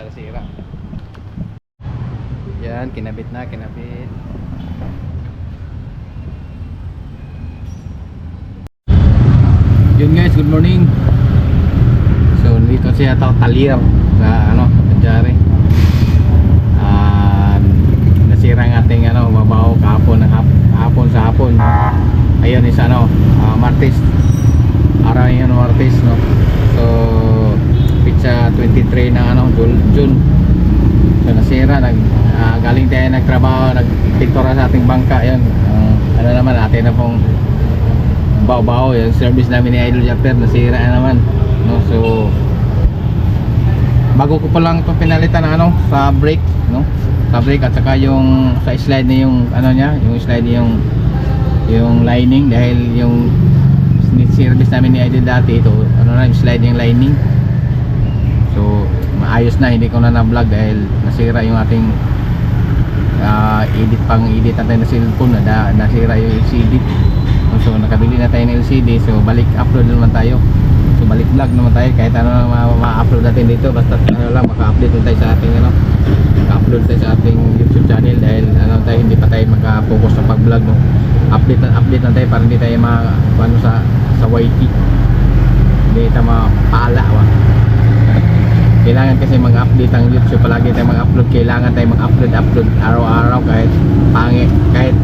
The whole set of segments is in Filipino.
nasira. Yan, kinabit na, kinabit. Yun guys, good morning. So dito siya talir sa Panjari. Nasira ng ating mabaho kahapon sa hapon. Ayun is Martes. Araw yun Martes, no. So pizza 23 ng June. So nasira, galing tayo nagtrabaho, nagpintura sa ating bangka. Yun, naman natin na pong bao-bao yung service namin ni Idol Japper, nasira na naman, no. So bago ko pa lang ito pinalitan sa brake, no, sa brake at saka yung sa slide na yung yung slide yung lining, dahil yung service namin ni Idol dati ito yung slide yung lining. So maayos na, hindi ko na vlog dahil nasira yung ating edit natin na cellphone, nasira yung LCD. So nakabili na tayo ng LCD, so balik upload naman tayo. So balik vlog naman tayo kahit ma-upload natin dito, basta lang maka-update tayo sa ating maka-upload tayo sa ating YouTube channel, dahil tayo hindi pa tayo maka-focus sa pag-vlog, no. Update na tayo para hindi tayo sa YT. Hindi tayo mapaala kailangan kasi mag-update ang YouTube, palagi tayo mag-upload, kailangan tayo mag-upload araw-araw, kahit pangit, kahit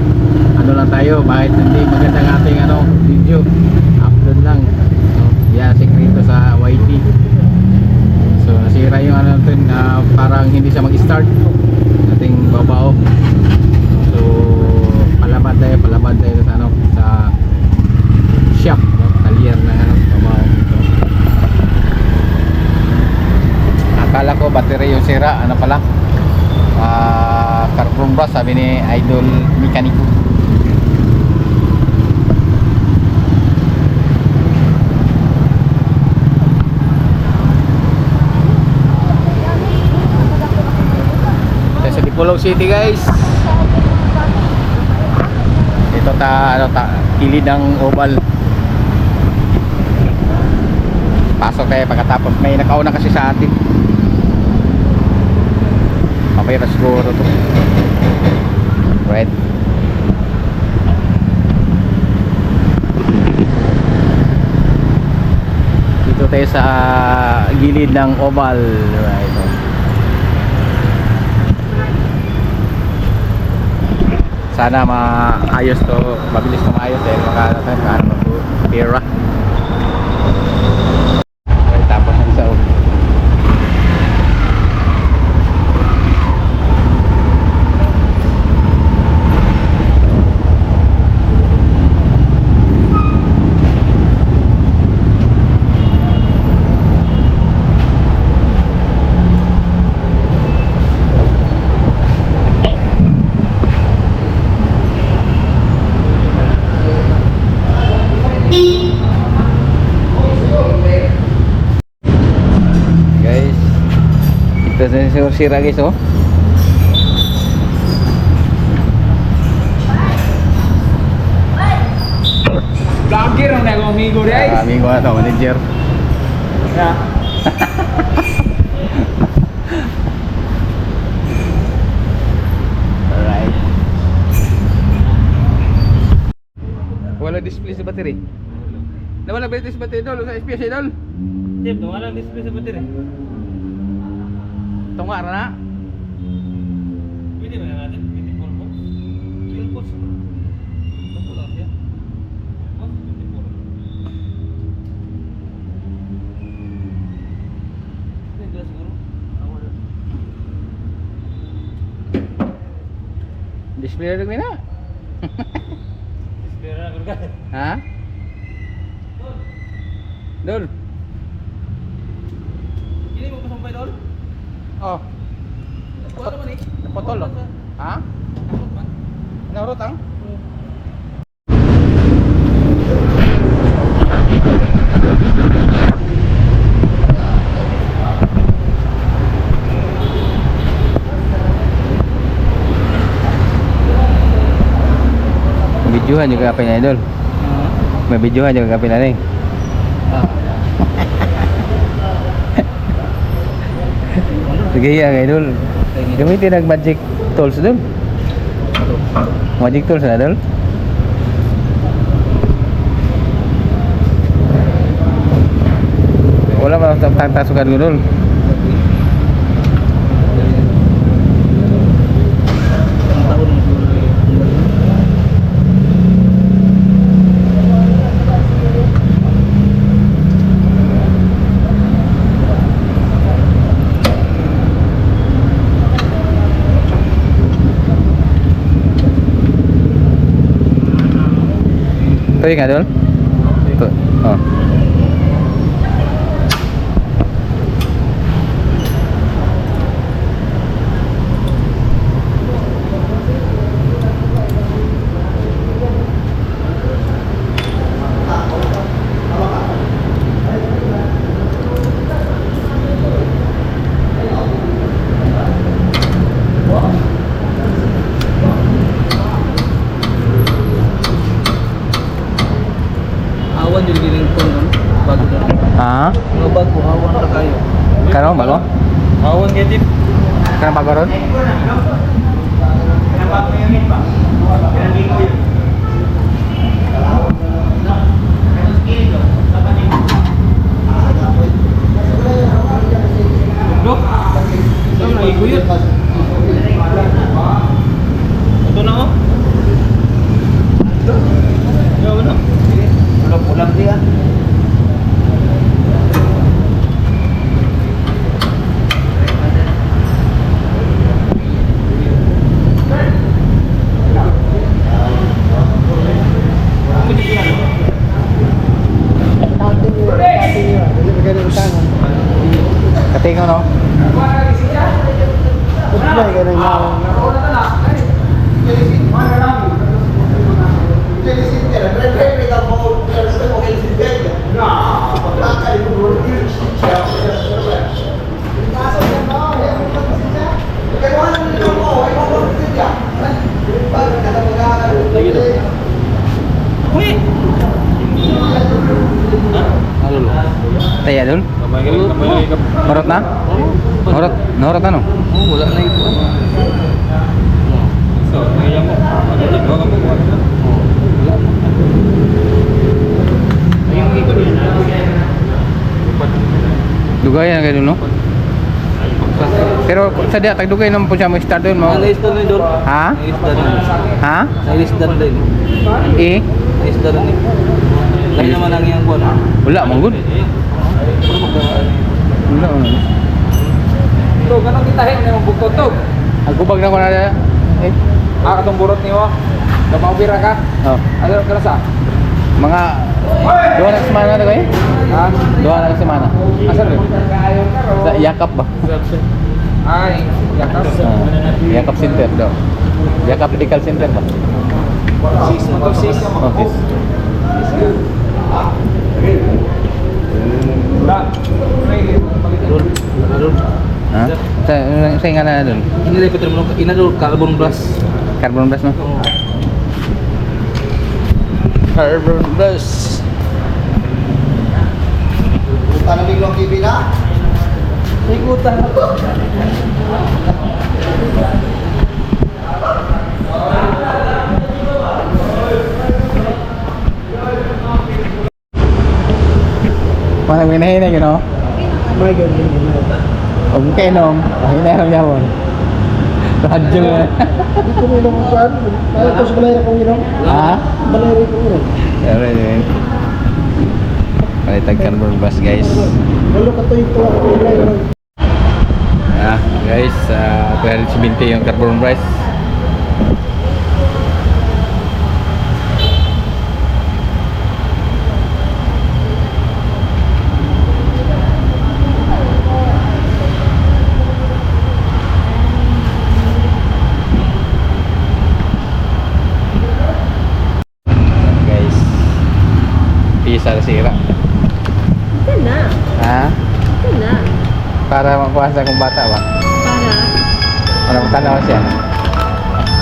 lang tayo, bakit hindi maganda ng ating video, upload lang, no? Yan sekreto sa YT. So nasira yung natin, parang hindi siya mag-start ating babao. So palabad tayo sa shop, no? Talyer ng babao. Akala ko battery yung sira, pala carbon brush, sabi ni Idol Mekaniko. Sa Dipolog City guys, ito kilid ng oval. Pasok tayo pagkatapos, may nakauna kasi sa atin. Mamaya na siguro to, right? Dito tayo sa gilid ng oval, right? Sana maayos to, mabilis na maayos dahil pera. Okay, tapos ang isa. Sira guys, Vlogger ang amigo guys. Amigo na to, manager. Yeah. Alright. Wala display sa battery. Nawala ba display sa battery dol? Sa SPS dol? Tip, wala display sa battery. Tunga na. Pwede ba natin? Pwede po. Pwede po. Ito lang yan. Pwede po. Pwede siguro. Display na rin na. Display na rin ka. Ha? Dol. Ini mo pasampay dol? Oh. Wala man eh. Napotol oh. Ha? Nakot man. Naurot ang? Videohan juga apa ini Idol? May videohan juga apa ini? Gaya nga idol. Gamitin ang magic tools dun. Magic tools na dol. Wala man ang tasukan ko dol. Tuloy nga dol. Oh. Awan yung giling ko nun. Bago na. Ah? Mga bago, awan na kayo. Karong bago? Awan nga din. Karong bago ron? Bro, saan na iguyot? Ito na oh. Yaw na. Ulam dia. Katingo no? Taya dul? Marot na? Marot na no? Wala na ito. So, ngayon mo. Ano ba ka mo? Ayun ito din. Dugayan kayo dun no? Pero sa dia tagdugay naman po siya mo start doon mo. Naisdan na doon. Ha? Naisdan na. Ha? Naisdan din. Eh? Naisdan na ni. Lain naman ang iyang buwan. Wala mong good. Wala mo. Ito, ganang kitahin na yung bukotog. Agubag na ko na dyan. Eh? Katong burot niyo. Kapabira ka. Oh. Ano ka na sa? Mga dua na semana na kayo? Ha? Dua na semana. Asan rin? Sa Yakap ba? Ay, yakas. Yakap Center daw. Yakap Medical Center ba? Sis, mag-sis. Oh, yes. Ha? Sa nga na doon? Ini dari Petro Menung, ini adalah carbon blast. Carbon blast no? Carbon blast. Bukan nabi lo kibina. Ikutan. Mana minahin na yun no? My God. Huwag kayo nom. Hinahiram niya mo. Radyo mo. Hindi ko rin ang kuwan. Ay, ito sa balay kong inom. Ha? Balay ko rin. Pero yun. Palitag carbon blast guys. Lalo ka to ito ako balay. Ah, guys, 270 yung carbon price. Guys, pisa sira. Ito na. Ha? Ito na. Para makuha kung bata ba? Para Para matanaw siya.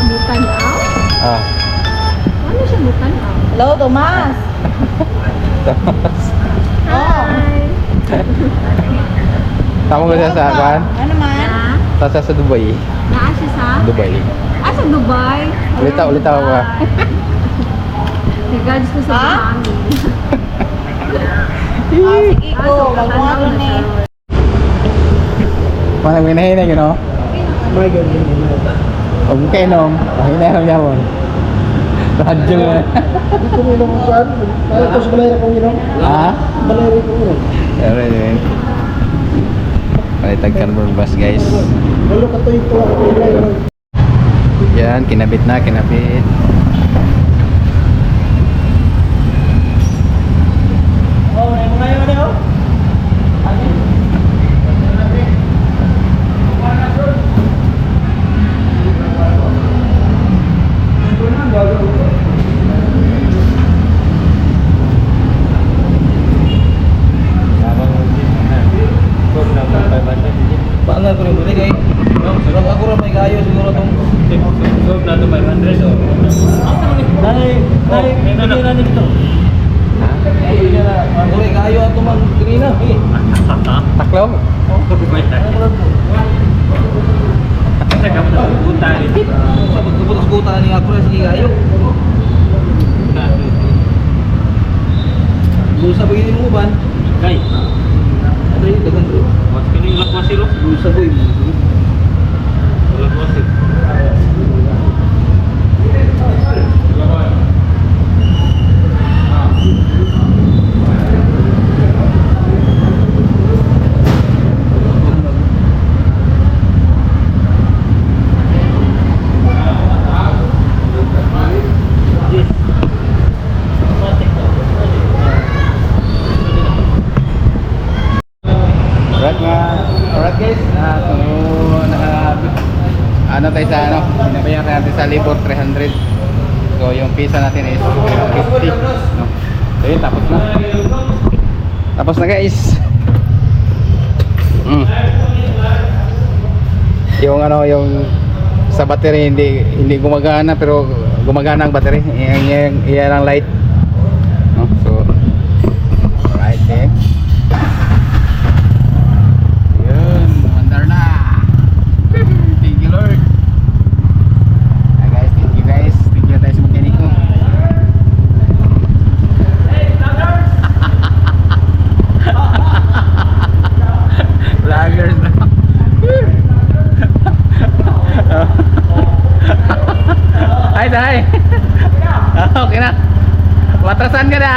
mutanaw? Oh. Ano siya mutanaw? Hello, Tomas. Tapos, Hi! tama ko siya sa kuhan. Ano man? Punta siya sa Dubai. Naa siya sa? Dubai. Ah, sa Dubai? Ulit ako ba? Regards ko sa Bahami. Sige ko, magmano ni. Manang minahinay yun, no? May ganyan. Huwag mo kayo, no? Hinahinay niya mo. Radyo mo. Hindi ko minom ang kuhan. Kaya ko sa balay na kong inom. Ha? Balay rin kong inom. Alright, yun. Palitag carbon bus, guys. Walo ka to ito ako inom. Yan, kinabit na, kinabit. Paangal ko rin buti kay. Surang ako rin may kayo siguro tong. Sob na to 500 so. Dahil bigyan na nito. Bigyan na. Ako rin kayo ato man kanina. Taklaw? Sa pagkaputos kuta ni ako rin sige kayo. Bulsa begini mo ban? Kay. Ada yung dagan bro. Mas kaning lakwasi ro. Bulsa boy. Lakwasi. Alright guys, so ano tayo sa ano, binabayaran natin sa Libor 300. So yung pizza natin is 350, no? So yun, tapos na. Tapos na guys. Yung ano, yung sa battery hindi gumagana, pero gumagana ang battery. Iyan ang light. No? So alright, okay. Thank you Lord. Guys, thank you guys. Thank you tayo sa mekaniko. Vloggers na. Ay, dahil. Okay na. Matrasan ka na.